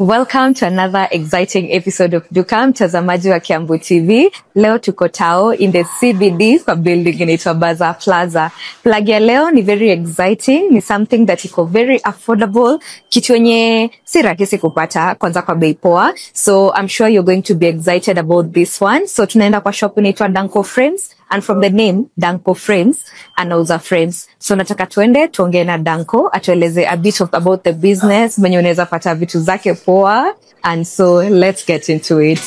Welcome to another exciting episode of Duka, mtazamaji wa Kiambu TV. Leo tuko Tao in the CBD kwa building inaitwa Bazaar Plaza. Plug ya leo ni very exciting, ni something that iko very affordable, kitu yenye si rahisi kupata kwanza kwa bei poa. So I'm sure you're going to be excited about this one. So tunaenda kwa shop inaitwa Danko Frames, and from the name Danko Frames, anauza frames. So nataka tuende tuongee na Danko atueleze a bit about the business, mwenye unaweza pata vitu zake poa, and so let's get into it.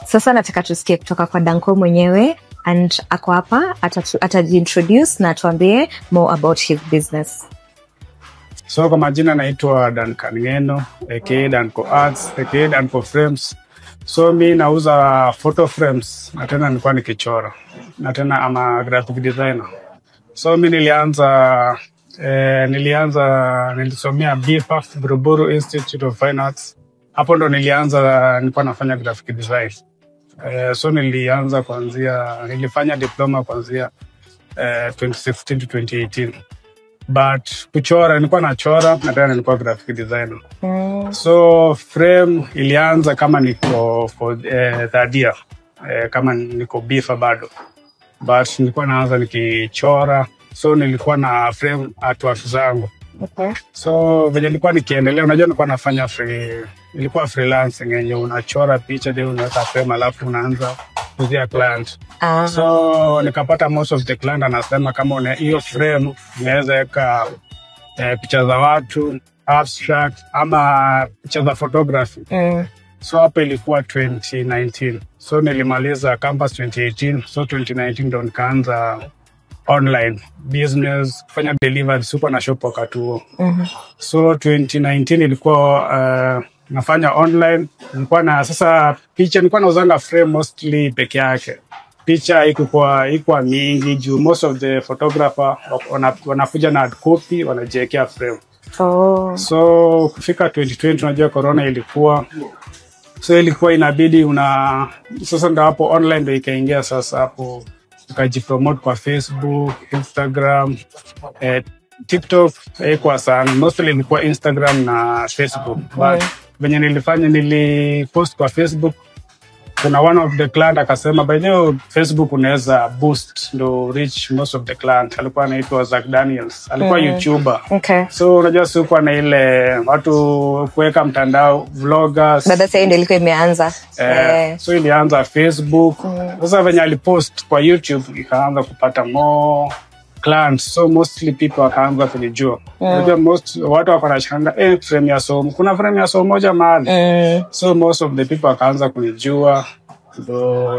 Sasa nataka tusikie kutoka kwa Danko mwenyewe, and ako hapa atajiintroduce na tuambie more about his business. So kwa majina naitwa Duncan Ngeno, aka Danko Arts, aka Danko Frames. So mi nauza photo frames, na tena nilikuwa nikichora, na tena ama graphic designer. So mi nilisomea BIFA, Buruburu Institute of Fine Arts. Hapo ndo nilikuwa nafanya graphic design. So nilifanya diploma kuanzia 2016 to 2018. But kuchora nilikuwa nachora na tena nilikuwa graphic designer. So frame ilianza kama niko for third year, kama niko BIFA bado. But nilikuwa naanza nikichora, so nilikuwa na frame artwork zangu. Okay. So venye nilikuwa nikiendelea, unajua nilikuwa nafanya ilikuwa freelancing, yenye unachora picha ndio unaweka frame alafu unaanza kuzia client. So nikapata most of the client anasema kama hiyo frame unaweza weka picha za watu, abstract ama picha za photography. So hapo ilikuwa 2019. So nilimaliza campus 2018. So 2019 ndo nikaanza online business, kufanya delivery super na shop wakati huo. So 2019 ilikuwa nafanya online. Nilikuwa na sasa picha nilikuwa nauzanga frame mostly peke yake. Picha haikuwa mingi juu most of the photographer wanakuja na hard copy, wanajiwekea frame. So kufika 2020 unajua corona ilikuwa. So ilikuwa inabidi sasa ndo hapo online ndo ikaingia sasa hapo. Ukajipromote kwa Facebook, Instagram, TikTok kwa sana. Mostly ilikuwa Instagram na Facebook. But venye nilipost kwa Facebook, kuna one of the client akasema by the way Facebook unaweza boost ndo reach most of the client. Alikuwa anaitwa Zach Daniels, alikuwa YouTuber. Okay. So unajua sikuwa na ile watu kuweka mtandao vloggers. Dada sasa ndio ilikuwa imeanza. So ilianza Facebook. Sasa venye alipost kwa YouTube ikaanza kupata more clients. So mostly people wakaanza kunijua. Unajua watu wako wanashanga frame ya somo. Kuna frame ya somo moja mahali. So most of the people wakaanza kunijua.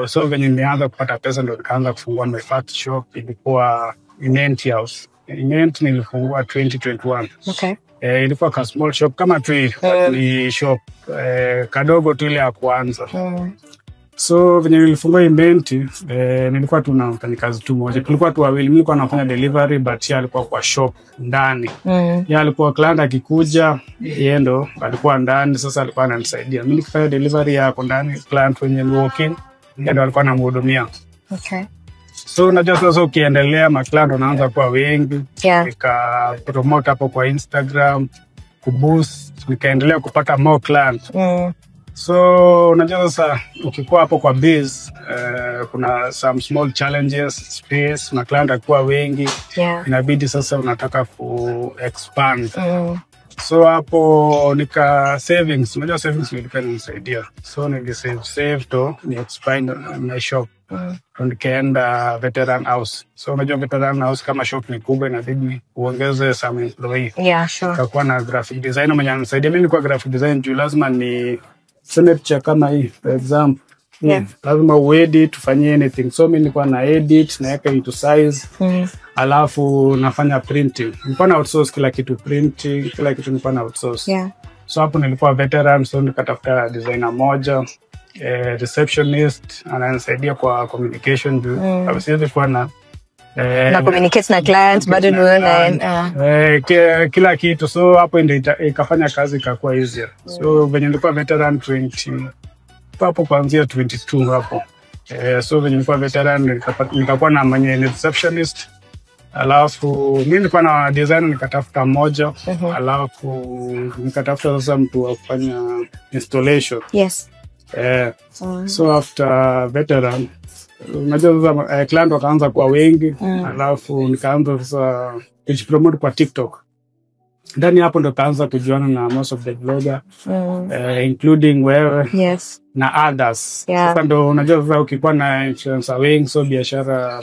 So venye nimeanza kupata pesa ndo nikaanza kufungua my first shop. Ilikuwa Imenti House. Imenti nilifungua 2021. Okay. Ilikuwa ka small shop kama tu ni shop kadogo tu ile ya kwanza. So venye nilifungua Imenti, nilikuwa tu nafanya kazi tu moja. Tulikuwa tu wawili, nilikuwa nafanya delivery but yeye alikuwa kwa shop ndani. Yeye alikuwa client akikuja, yeye ndo alikuwa ndani, sasa alikuwa ananisaidia. Mimi nikifanya delivery yako ndani, client wenye walk in, yeye ndo alikuwa anamhudumia. Okay. So unajua sasa ukiendelea client wanaanza kuwa wengi. Nika promote hapo kwa Instagram, kuboost, nikaendelea kupata more client. So unajua sasa ukikuwa hapo kwa biz, kuna some small challenges, space, na client akuwa wengi. Inabidi sasa unataka expand. So hapo nika savings, unajua savings nilikuwa nisaidia. So nilisave to expand my shop. Nikaenda Veteran House. So unajua Veteran House kama shop ni kubwa inabidi uongeze some employee. Sure. Kakuwa na graphic designer mwenye anisaidia. Mimi nilikuwa graphic design juu lazima ni sema picha kama hii, for example. lazima uedit tufanyie anything. So mimi nilikuwa na edit naweka into size, alafu nafanya printing. Nilikuwa na outsource kila kitu, printing kila kitu nilikuwa na outsource. So hapo nilikuwa veteran, so nikatafuta designer moja, receptionist ananisaidia kwa communication juu siwezi kuwa na communicate na client bado kila kitu. So hapo ndio ikafanya kazi ikakuwa easier. So venye nilikuwa veteran 20 hapo kuanzia 22 hapo. So venye nilikuwa veteran nikakuwa na mwenye receptionist, alafu mimi nilikuwa na designer nikatafuta moja, alafu nikatafuta sasa mtu wa kufanya installation. So after veteran unajua sasa client wakaanza kuwa wengi, alafu nikaanza sasa kujipromote kwa TikTok. Ndani hapo ndo kaanza kujuana na most of the blogger, including wewe na others. Sasa ndo unajua sasa ukikuwa na influencer wengi, so biashara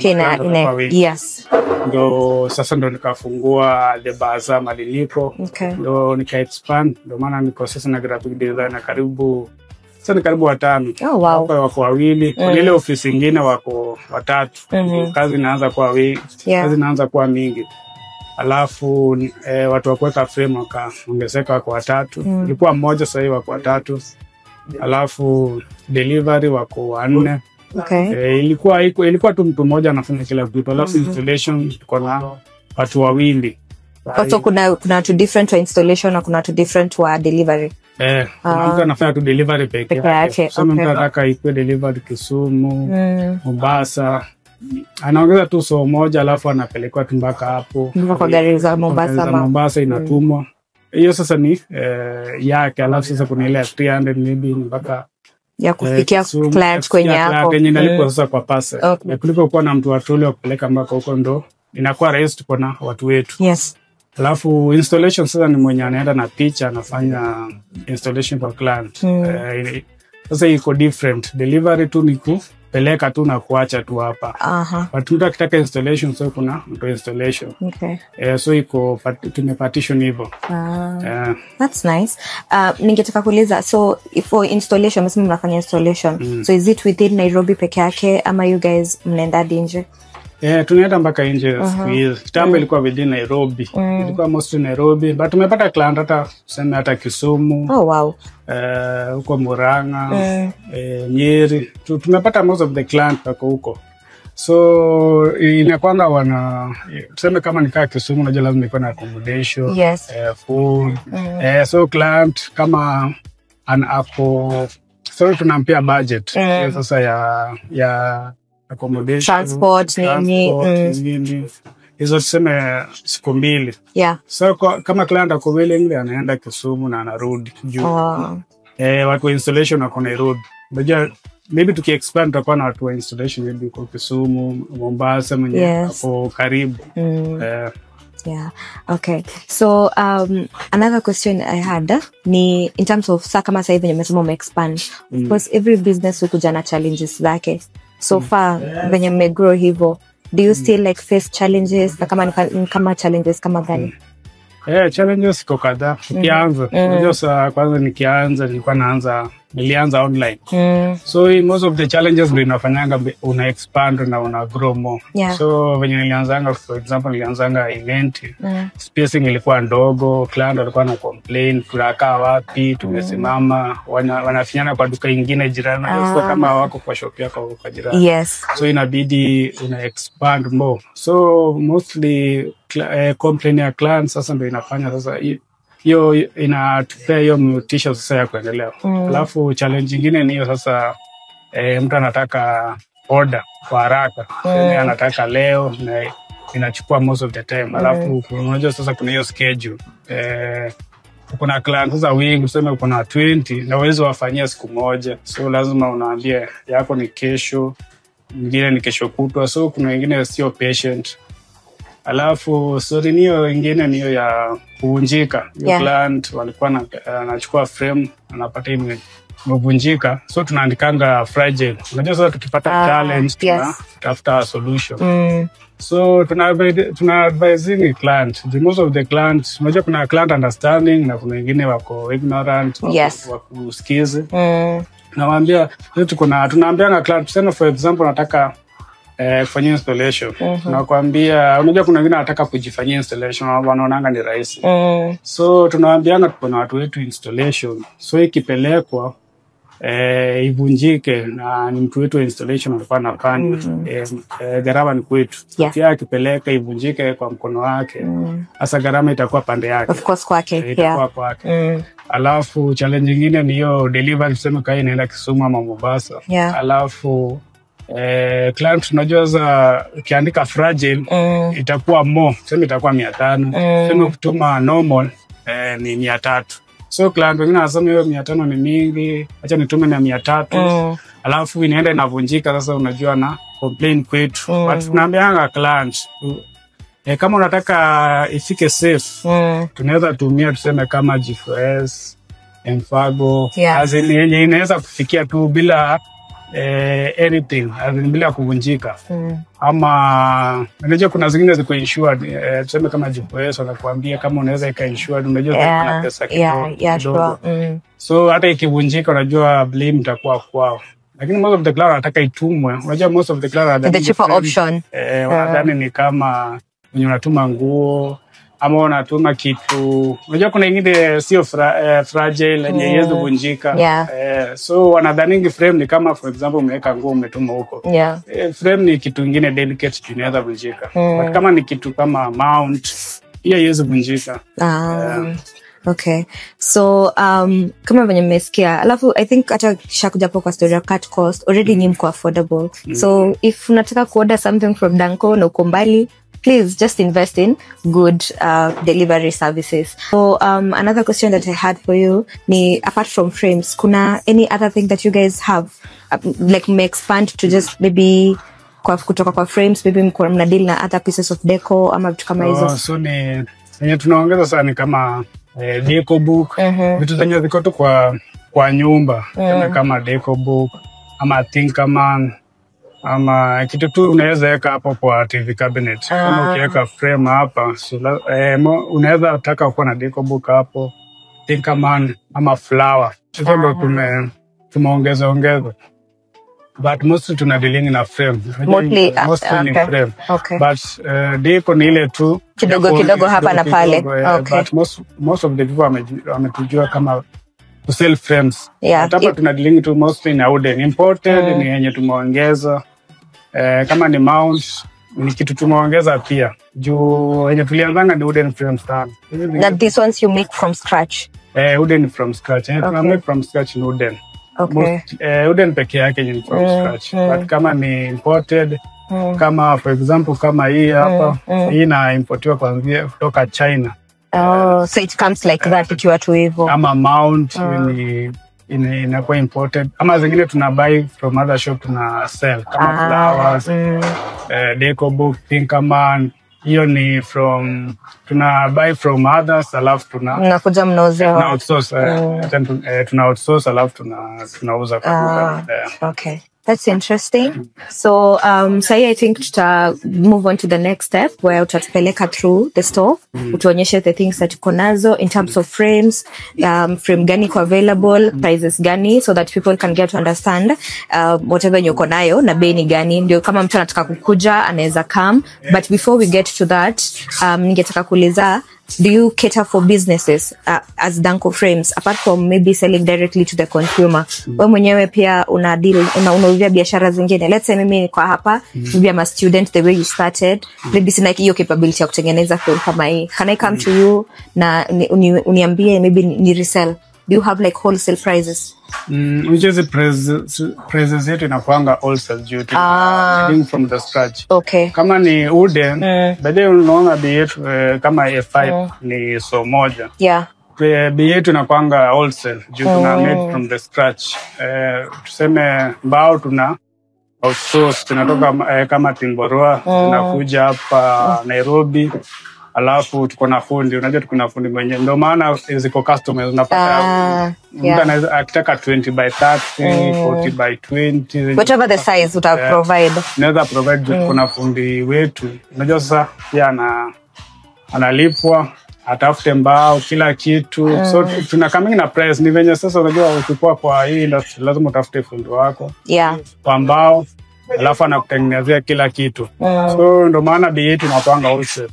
ndo sasa ndo nikafungua The Bazaar Maliliko, ndo nika expand, ndo maana niko sasa na graphic designer karibu sasa karibu 5. Wako wawili, ile ofisi nyingine wako 3. Kazi inaanza kuwa wengi, kazi inaanza kuwa mingi. Alafu watu wa kuweka frame wakaongezeka wako 3. Ilikuwa mmoja sasa hivi wako 3. Alafu delivery wako 4. Ilikuwa tu mtu mmoja anafanya kila kitu. Alafu installation tuko na watu wawili. Also kuna two different wa installation na kuna two different wa delivery. Mtu anafanya tu delivery peke yake. So mtu anataka ikuwe delivery Kisumu, Mombasa, anaongeza tu so moja, alafu anapelekwa tu mpaka hapo kwa gari za Mombasa inatumwa. Hiyo sasa ni yake. Alafu sasa kuna ile 300 maybe mpaka ya kufikia client kwenye hapo kwenye nalipo sasa kwa pasa. Kuliko kuwa na mtu wa troli wa kupeleka mpaka huko, ndo inakuwa rahisi tuko na watu wetu. Alafu installation sasa ni mwenye anaenda na picha anafanya installation kwa client. Sasa iko different. Delivery tu ni kupeleka tu na kuacha tu hapa. But mtu akitaka installation, so kuna mtu installation. So iko tumepartition hivyo. That's nice. Ningetaka kuuliza, so for installation msema mnafanya installation, so is it within Nairobi peke yake ama you guys mnaenda nje? Tunaenda mpaka nje siku hizi. Kitambo ilikuwa within Nairobi. Ilikuwa mostly Nairobi, but tumepata client hata tuseme hata Kisumu. Huko Murang'a, Nyeri. Tumepata most of the client wako huko. So inakwanga tuseme kama nikaa Kisumu unajua lazima ikuwe na accommodation, food. So client kama so tunampia budget. Sasa ya accommodation, transport nini. Hizo tuseme siku 2. So kama client ako willing anaenda Kisumu na anarudi juu. Watu wa installation wako Nairobi. Unajua maybe tukiexpand tutakuwa na watu wa installation maybe kwa Kisumu, Mombasa mwenye hapo karibu. Okay. So another question I had ni in terms of kama sasa hivi nimesema umeexpand. Of course every business hukuja na challenges zake. So far venye mmegrow hivyo, do you still like face challenges na kama challenges kama gani? Challenges iko kadhaa. Ukianza unajua sasa kwanza nilianza online. So most of the challenges ndio inafanyanga una expand na una grow more. So venye nilianzanga, for example nilianzanga event, spacing ilikuwa ndogo, client walikuwa na complain tunakaa wapi, tumesimama, wanafinyana kwa duka nyingine jirani, so kama wako kwa shop yako kwa jirani. So inabidi una expand more. So mostly complain ya client sasa ndio inafanya sasa hiyo inatupea hiyo motisha sasa ya kuendelea. Alafu challenge nyingine ni hiyo sasa mtu anataka order kwa haraka. Anataka leo na inachukua most of the time. Alafu unajua sasa kuna hiyo schedule. Kuna client sasa wengi tuseme kuna 20 na uwezo wafanyia siku moja. So lazima unaambia yako ni kesho, nyingine ni kesho kutwa. So kuna wengine sio patient. Alafu story niyo ingine niyo ya kuvunjika. Your client walikuwa anachukua frame anapata imevunjika. So tunaandikanga fragile. Unajua sasa tukipata challenge tunatafuta solution. So tuna advising client. The most of the clients, unajua kuna client understanding na kuna wengine wako ignorant, wako skizi. nawaambia tunaambianga client tuseme for example nataka kufanyia installation. Nakwambia unajua kuna wengine wanataka kujifanyia installation wanaonanga ni rahisi. So tunawaambianga tuko na watu wetu installation. So ikipelekwa ivunjike na ni mtu wetu installation alikuwa anafanya gharama ni kwetu. Pia akipeleka ivunjike kwa mkono wake hasa gharama itakuwa pande yake. Of course kwake. Itakuwa kwake. Alafu challenge nyingine ni hiyo delivery tuseme kama inaenda Kisumu ama Mombasa. Alafu client unajua za ukiandika fragile itakuwa more, tuseme itakuwa 500. Tuseme kutuma normal ni 300. So client wengine anasema hiyo 500 ni mingi, acha nitume na 300. Alafu inaenda inavunjika, sasa unajua na complain kwetu. But tunaambianga client kama unataka ifike safe, tunaweza tumia tuseme kama G4S, Enfago, yenye inaweza kufikia tu bila anything, bila kuvunjika. Ama unajua kuna zingine ziko insured, tuseme kama G4S wanakuambia kama unaweza ika insured, unajua kuna pesa kidogo. So hata ikivunjika unajua blame itakuwa kwao. Lakini most of the client wanataka itumwe. Unajua most of the client the cheaper option. Wanadhani ni kama unatuma nguo ama unatuma kitu. Unajua kuna ingine sio fragile yenye haiwezi kuvunjika. So wanadhani frame ni kama for example umeweka nguo umetuma huko. Frame ni kitu kingine delicate inaweza kuvunjika. But kama ni kitu kama mount hiyo haiwezi kuvunjika. Okay. So kama venye mmesikia, alafu I think hata kisha kuja kwa story ya cut cost already ni mko affordable. So if unataka kuorder something from Danco na uko mbali, please just invest in good delivery services. So another question that I had for you ni apart from frames, kuna any other thing that you guys have like may expand to just maybe kutoka kwa frames, maybe mna deal na other pieces of deco ama vitu kama hizo? So ni yenye tunaongeza sana kama deco book, vitu zenye ziko tu kwa nyumba, kama deco book ama Tinkerman ama kitu tu unaweza weka hapo kwa TV cabinet. Kama ukiweka frame hapa, so unaweza taka kuwa na deco book hapo, Tinkerman ama flower. Hizo ndo tumeongeza. But mostly tuna dealing na frame. Mostly ni frame. But deco ni ile tu kidogo hapa na pale. But most of the people wametujua kama to sell frames. Hapa tuna dealing tu mostly na wooden. Imported ni yenye tumeongeza. Kama ni mount ni kitu tumeongeza pia. Juu yenye tulianzanga ni wooden frames sana. That these ones you make from scratch? Wooden from scratch. Tuna make from scratch ni wooden. Wooden peke yake ni from scratch. But kama ni imported, kama for example kama hii hapa, hii na importiwa kutoka China. So it comes like that ikiwa tu hivyo. Ama mount inakuwa imported. Ama zingine tuna buy from other shop tuna sell kama flowers, deco book, Tinkerman. Hiyo ni tuna buy from others, alafu mnakuja mnauza. Tuna outsource alafu tunauza kwa okay. That's interesting. So I think to move on to the next step where utatupeleka through the store, utuonyeshe the things that uko nazo in terms of frames, frame gani ko available, prices gani, so that people can get to understand whatever uko nayo na bei ni gani, ndio kama mtu anataka kukuja anaweza come. But before we get to that, ningetaka kuuliza, do you cater for businesses as Danco Frames apart from maybe selling directly to the consumer? Wewe mwenyewe pia unauzia biashara zingine. Let's say mimi kwa hapa, maybe I'm a student the way you started, maybe sina hiyo capability ya kutengeneza frame kama hii. Can I come to you na uniambie maybe ni resell? Do you have like wholesale prices? Ujuzi prices yetu inakuanga wholesale due to from the scratch. Okay. Kama ni wooden, baadaye unaona bei yetu kama A5 ni so moja. Bei yetu inakuanga wholesale due to made from the scratch. Tuseme mbao tuna outsource, tunatoka kama Timboroa, tunakuja hapa Nairobi. Alafu tuko na fundi, unajua tuko na fundi mwenyewe. Ndio maana ziko customers unapata mtu anaweza akitaka 20 by 30, 40 by 20. Whatever the size uta provide. Naweza provide. Kuna fundi wetu. Unajua sasa pia analipwa atafute mbao kila kitu. So tunakaming na price ni venye sasa unajua ukikuwa kwa hii industry lazima utafute fundi wako kwa mbao alafu anakutengenezea kila kitu. So ndo maana bei yetu inapanga wholesale.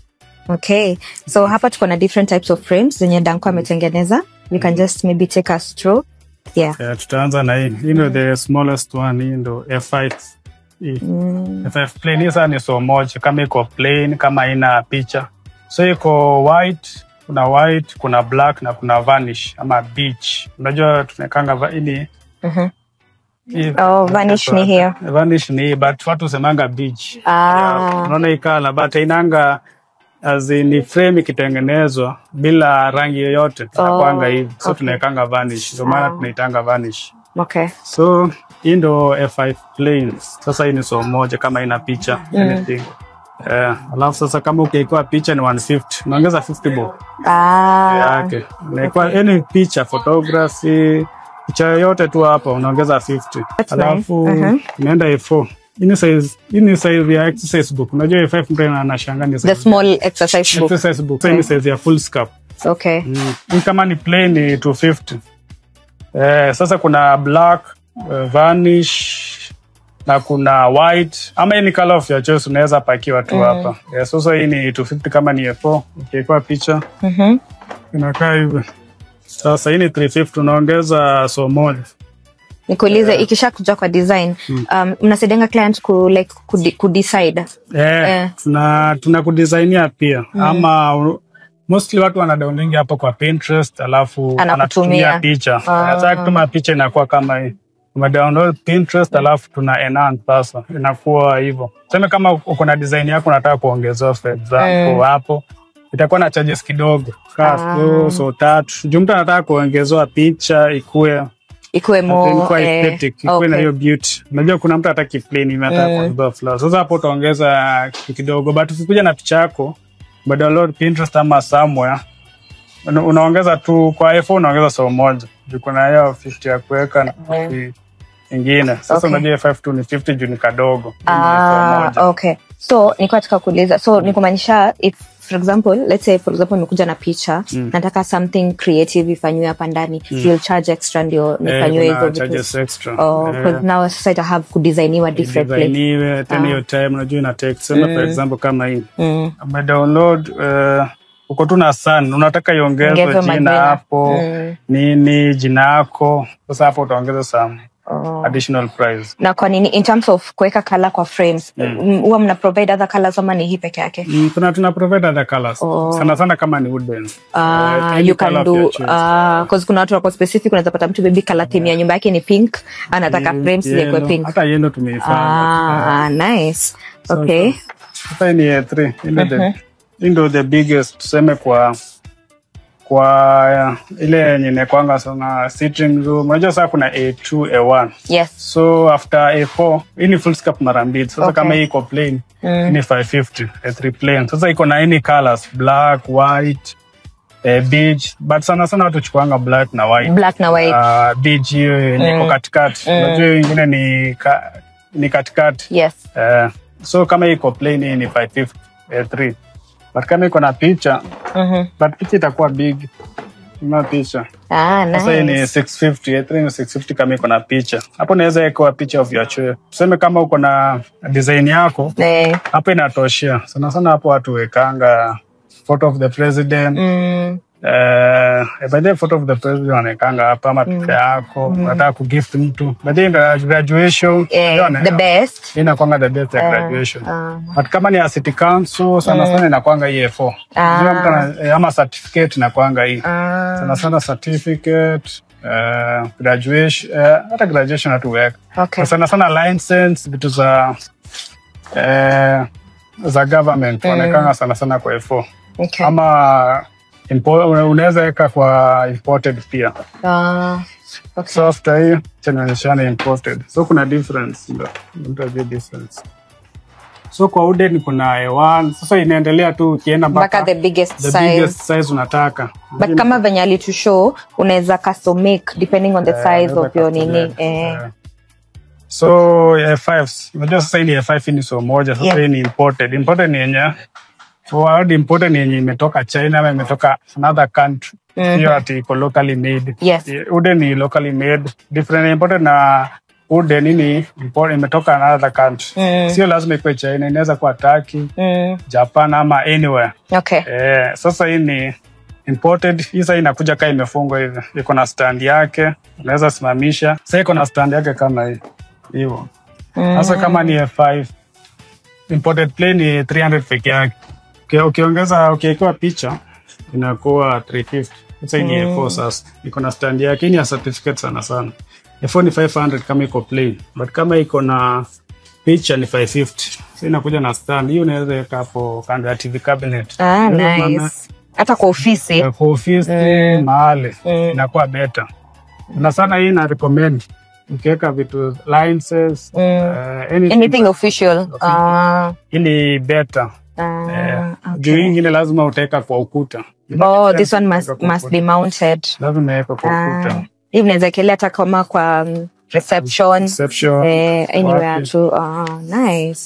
Okay, so hapa tuko na different types of frames zenye Danko ametengeneza. We can just maybe take us through. Tutaanza na hii. Hii ndo the smallest one, hii ndo F5. F5 plain, hii sana ni so moja kama iko plain, kama ina picha. So iko white, kuna black na kuna vanish ama beige. Unajua tunakanga ili vanish ni here. Vanish ni but watu semanga beige. Unaona ikala but inanga ni frame ikitengenezwa bila rangi yoyote inakuanga hivi. So tunawekanga vanish. Ndio maana tunaitanga vanish. Okay. So hii ndo F5 plain. Sasa hii ni so moja kama ina picha anything. Alafu sasa kama ukiwekewa picha ni 150, unaongeza 50 bob. Yake. Unawekewa any picha, photography, picha yote tu hapa unaongeza 50. Alafu inaenda A4. Hii ni size ya exercise book. Unajua A5 mtu anashangaa ni the small exercise book. Exercise book. Hii ni size ya full scope. Okay. Hii kama ni plain ni 250. Sasa kuna black, vanish na kuna white ama any color of your choice unaweza pakiwa tu hapa. Sasa hii ni 250 kama ni A4 ukiweka picha. Inakaa hivi. Sasa hii ni 350 unaongeza so moja. Nikuulize ikisha kuja kwa design mnasaidia client ku decide. Tuna kudesignia pia ama mostly watu wanadownloading hapa kwa Pinterest alafu anatumia picha. Sasa kama picha inakuwa kama hii. Umedownload Pinterest alafu tuna enhance sasa. Inakuwa hivyo. Sema kama uko na design yako unataka kuongezewa for example hapo itakuwa na charges kidogo. So tatu. Juu mtu anataka kuongezewa picha ikuwe more aesthetic, ikuwe na hiyo beauty. Unajua kuna mtu hataki plain, anataka kuongeza flower. Sasa hapo utaongeza kidogo but ukikuja na picha yako download Pinterest ama somewhere unaongeza tu kwa iPhone unaongeza so moja. Juu na hiyo 50 ya kuweka na nyingine. Sasa unajua 5 tu ni 50 juu ni kadogo. Okay. So niko nataka kuuliza. So ni kumaanisha if for example, let's say for example nimekuja na picha, nataka something creative ifanywe hapa ndani, you'll charge extra ndio nifanywe hivyo vitu. Charges extra. Because now sasa I have to designiwa differently. Designiwe tena hiyo time unajua ina take. Sema for example kama hii. Download uko tu na sun, unataka iongezwe jina hapo, nini jina yako. Sasa hapo utaongeza some additional price. Na kwa nini in terms of kuweka color kwa frames, huwa mna provide other colors ama ni hii peke yake? Tuna provide other colors. Sana kama ni wooden. You can do because kuna watu wako specific, unaweza pata mtu baby color theme ya nyumba yake ni pink, anataka frames zile pink. Hata yellow tumeifanya. Nice. Okay. Hata ni A3. Ndio the biggest tuseme kwa ile yenye inakwanga sana sitting room. Unajua sasa kuna A2, A1. Yes. So after A4, hii ni full scope mara mbili. Sasa kama hii iko plain, ni 550, A3 plain. Sasa iko na any colors, black, white, beige, but sana watu chukuanga black na white. Black na white. Beige hiyo iko katikati. Unajua nyingine ni katikati. Yes. So kama iko plain hii ni 550, A3. But kama iko na picha, but picha itakuwa big. Ina picha. Nice. Sasa hii ni 650, A3 ni 650 kama iko na picha. Hapo unaweza weka picha of your choice. Tuseme kama uko na design yako, hapo inatoshia. Sana hapo watu wekanga photo of the president. By the photo of the president wanekanga hapa ama picha yako, unataka kugift mtu. By the graduation, the best. Inakuanga the best ya graduation. But kama ni a city council, sana inakuanga E4. Ama certificate inakuanga hii. Sana certificate, graduation, hata graduation hatuweka. Okay. Sana license, vitu za government wanekanga sana kwa E4. Okay. Ama unaweza weka kwa imported pia. Okay. So after hiyo tunaonyeshana imported. So kuna difference ndio difference. So kwa wooden kuna A1. Sasa inaendelea tu ukienda mpaka the biggest size unataka. But kama venye alitushow unaweza custom make depending on the size of your nini. So A5, unajua sasa hii ni A5 ni so moja, sasa hii ni imported. Imported ni yenye Forward important yenye imetoka China ama imetoka another country. Hiyo ati iko locally made. Yes. Wooden ni locally made. Different important na wooden nini imetoka another country. Sio lazima ikuwe China, inaweza kuwa Turkey, Japan ama anywhere. Okay. Sasa hii ni imported. Hii sasa inakuja kama imefungwa hivi. Iko na stand yake, unaweza simamisha. Sasa iko na stand yake kama hii. Hivyo. Sasa kama ni F5 imported plane ni 300 peke yake. Ukiongeza ukiwekewa picha inakuwa 350. Sasa hii ni F4 sasa. Iko na stand yake, ni ya certificate sana sana. F4 ni 500 kama iko plain, but kama iko na picha ni 550. Sasa inakuja na stand. Hiyo unaweza weka hapo kando ya TV cabinet. Nice. Hata kwa ofisi. Kwa ofisi mahali inakuwa better. Na sana hii na recommend ukiweka vitu lenses anything official. Ili better. Juu ingine lazima utaweka kwa ukuta. This one must be mounted. Lazima iweke kwa ukuta. Hii unaweza kelea hata kama kwa reception. Anywhere to nice.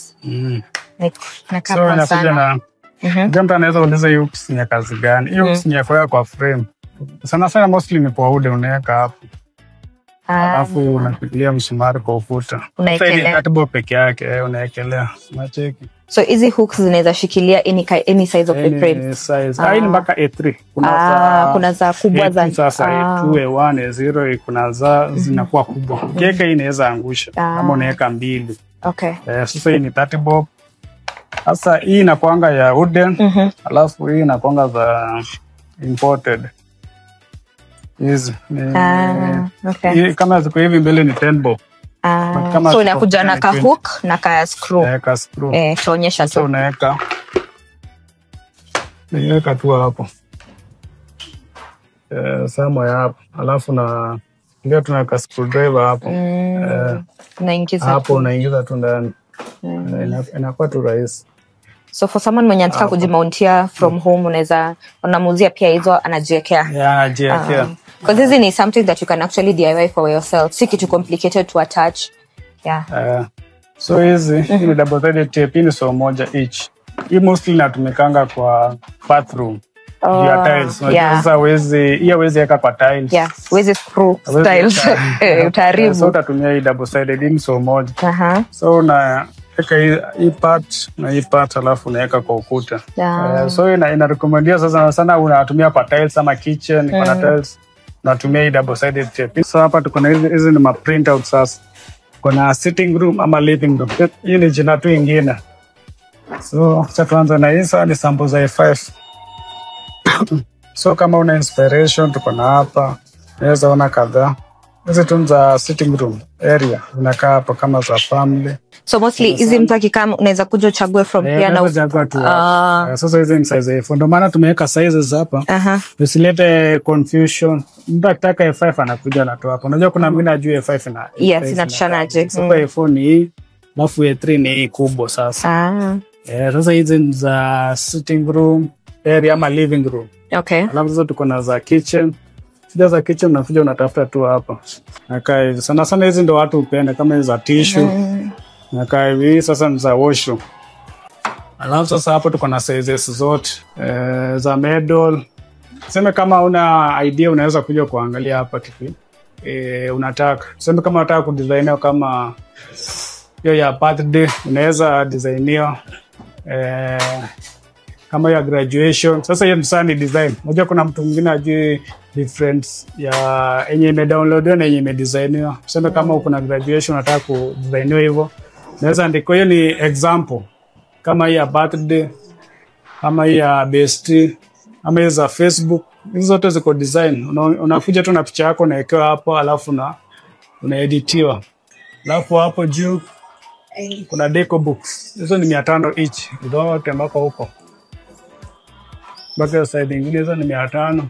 Na kama sana. Jambo anaweza uliza hiyo ni kazi gani? Hiyo ni ya kwa frame. Sana sana mostly ni kwa ude unaweka hapo. Alafu unapigilia msumari kwa ukuta. Unaekelea katibo peke yake unaekelea. Unacheki. So hizi hooks zinaweza shikilia any size of the frame. Size. Haini mpaka A3. Kuna za kubwa za sasa A2, A1, A0 kuna za zinakuwa kubwa. Ukiweka hii inaweza angusha kama unaweka mbili. Okay. Sasa hii ni 30 bob. Sasa hii inakuanga ya wooden, alafu hii inakuanga za imported. Hizi okay. Kama ziko hivi mbele ni 10 bob. So inakuja na ka hook na ka screw. Ka screw. Tuonyesha tu. So unaweka tu hapo. Sama ya hapo. Alafu na ndio tunaweka screwdriver hapo. Unaingiza hapo, unaingiza tu ndani. Inakuwa tu rahisi. So for someone mwenye anataka kujimountia from home, unamuuzia pia hizo anajiwekea. Anajiwekea. Because this is something that you can actually DIY for yourself. Si kitu complicated to attach. So hizi ni double sided tape ni so moja each. Hii mostly inatumikanga kwa bathroom. Ya tiles. Sasa huwezi weka kwa tiles. Huwezi screw tiles. Utaharibu. So utatumia hii double sided ni so moja. So weka hii part na hii part alafu unaweka kwa ukuta. So inarekomendia sasa sana unatumia kwa tiles ama kitchen kwa tiles. Natumia hii double sided tape. So hapa tuko na hizi ni ma print out sasa. Kuna sitting room ama living room. Hii ni jina tu ingine. So sasa tuanze na hii ni sample za A5. So kama una inspiration tuko na hapa. Unaweza ona kadhaa. Hizi tu za sitting room area. Unakaa hapa kama za family. So mostly hizi mtu akikama unaweza kuja uchague from here na sasa hizi ni size A4. Ndio maana tumeweka sizes hapa. Usilete confusion. Mtu akitaka A5 anakuja anatoa hapo. Unajua kuna mwingine ajue A5 na inatushanaje. Sasa A4 ni hii, alafu A3 ni hii kubwa sasa. Sasa hizi ni za sitting room area ama living room. Okay. Alafu sasa tuko na za kitchen. Sida za kitchen unakuja unatafuta tu hapa. Nakaa hivi. Sana sana hizi ndio watu upenda kama hizi za tissue. Nakaa hivi sasa ni za washroom. Alafu sasa hapo tuko na sizes zote za medal. Sema kama una idea unaweza kuja kuangalia hapa kipi. Unataka. Sema kama unataka kudesign kama hiyo ya birthday unaweza design kama ya graduation. Sasa hiyo msani design. Unajua kuna mtu mwingine ajui difference ya yenye imedownload na yenye imedesigniwa. Sema kama uko na graduation unataka kudesigniwa hivyo. Naweza andika hiyo ni example. Kama ya birthday, kama ya birthday, ama hizo za Facebook, hizo zote ziko design. Unakuja tu na picha yako unawekewa hapo alafu unaeditiwa. Alafu hapo juu kuna deco books. Hizo ni 500 each. Ndio tembako huko. Baka side nyingine hizo ni 500.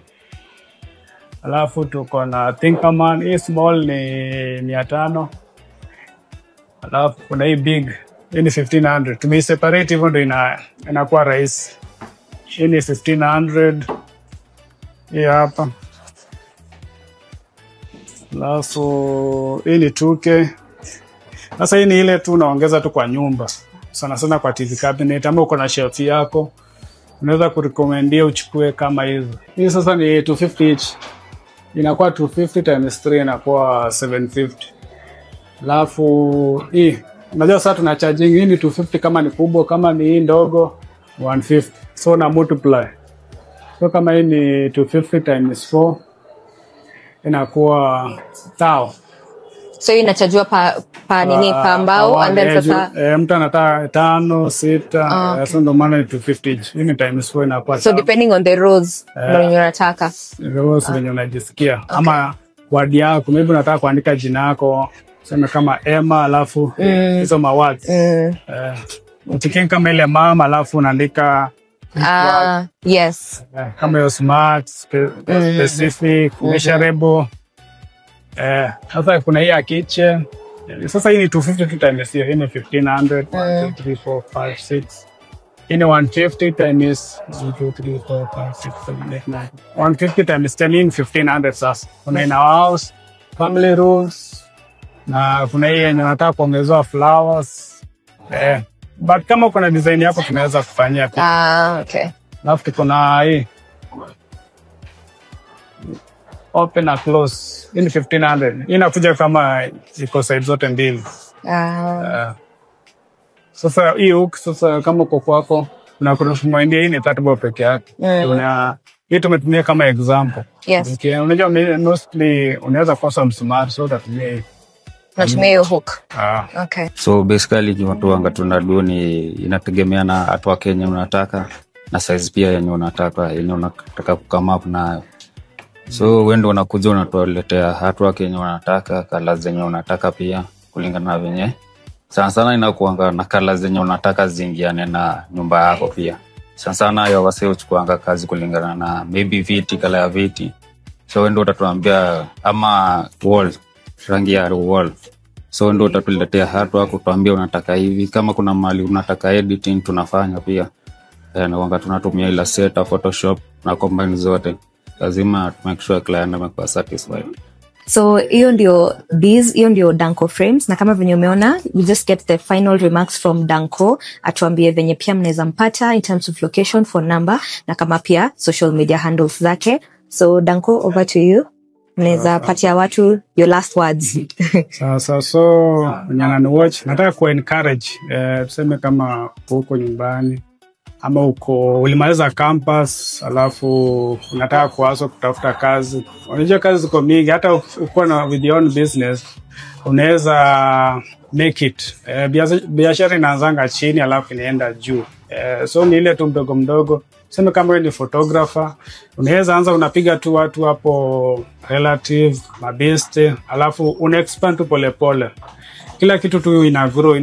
Alafu tuko na Thinkerman, hii small ni 500. Alafu kuna hii big, hii ni 1500. Tumeiseparate hivyo ndio inakuwa rahisi. Hii ni 1500. Hii hapa. Alafu hii ni 2K. Sasa hii ni ile tu unaongeza tu kwa nyumba. Sana sana kwa TV cabinet ama uko na shelf yako. unaweza kurekomendia uchukue kama hizo. Hii sasa ni 250 each. Inakuwa 250 times 3 inakuwa 750. Alafu hii unajua sasa tuna charging hii ni 250 kama ni kubwa, kama ni hii ndogo 150. So na multiply. So kama hii ni 250 times 4 inakuwa 1000. So hii inachajua pa nini pa mbao and then sasa mtu anataka 5 6 so ndo maana ni 250 each. Hii ni times 4 inakuwa. So depending on the rows ndio unataka. Rows ndio unajisikia. Ama word yako maybe unataka kuandika jina lako sema kama Emma alafu hizo mawords. Ukikin kama ile mama alafu unaandika yes. Kama yo smart, specific, measurable. Sasa kuna hii kitchen. Sasa hii ni 250 times hiyo. Hii ni 1500. 1 2 3 4 5 6. Hii ni 150 times 1 2 3 4 5 6 7 8 9. 150 times 10 in 1500 sasa. Kuna in our house, family rooms. Na kuna hii yenye nataka kuongezewa flowers. But kama kuna design yako tunaweza kufanyia pia. Okay. Alafu kuna hii open and close. Hii ni 1500. Hii inakuja kama iko side zote mbili. Sasa hii hook sasa kama uko kwako unakuruhusu hii ni 30 bob peke yake. Hii tumetumia kama example. Yes. Okay, unajua mostly unaweza kosa msumari so utatumia hii. Natumia hiyo hook. Okay. So basically watu wanga tunaduni inategemea na watu wa Kenya unataka na size pia yenye unataka kukama up nayo. So wewe ndio unakuja unatuletea watu wa Kenya unataka colors zenye unataka pia kulingana na venye. Sana inakuanga na colors zenye unataka zingiane na nyumba yako pia. Sana hiyo wase uchukuanga kazi kulingana na maybe viti kala ya viti. So wewe ndio utatuambia ama wall rangi ya wall. So ndio utatuletea hatu wako tuambie unataka hivi. Kama kuna mali unataka editing tunafanya pia. Na wanga tunatumia ila Illustrator, Photoshop na combine zote. Lazima make sure client amekuwa satisfied. So hiyo ndio Danco Frames na kama venye umeona we just get the final remarks from Danco atuambie venye pia mnaweza mpata in terms of location, phone number na kama pia social media handles zake. So Danco, over to you. Mnaweza patia watu your last words. So mnyangani watch nataka ku encourage tuseme kama uko nyumbani ama ulimaliza campus alafu unataka kuanza kutafuta kazi. Unajua kazi ziko mingi, hata uko na with your own business unaweza make it. Biashara inaanzanga chini alafu inaenda juu. So ni ile tu mdogo. Sema kama wewe ni photographer, unaweza anza unapiga tu watu hapo relative, mabeste, alafu una-expand tu polepole. Kila kitu tu ina grow,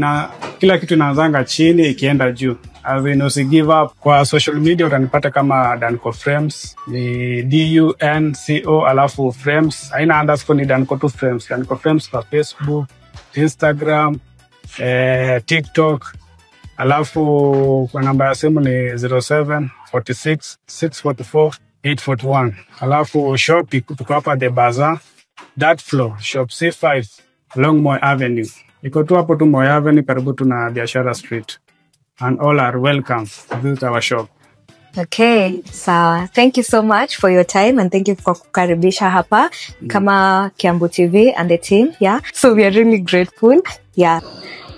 kila kitu inaanzanga chini ikienda juu. As in usi give up. Kwa social media utanipata kama Danco Frames, ni DUNCO alafu Frames. Haina underscore, ni Danco 2 Frames. Danco Frames kwa Facebook, Instagram, TikTok. Alafu kwa namba ya simu ni 07 46 644 841. Alafu shop tuko hapa The Bazaar, that floor, shop C5 along Moi Avenue. Iko tu hapo tu Moi Avenue karibu tu na Biashara Street. And all are welcome to visit our shop. Okay, sawa. Thank you so much for your time and thank you for kukaribisha hapa kama Kiambu TV and the team. Yeah. So we are really grateful. Yeah.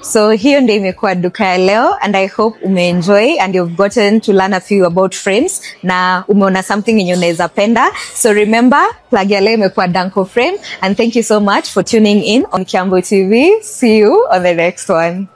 So hiyo ndio imekuwa duka ya leo and I hope umeenjoy and you've gotten to learn a few about frames na umeona something yenye unaweza penda. So remember, plug ya leo imekuwa Danco Frame and thank you so much for tuning in on Kiambu TV. See you on the next one.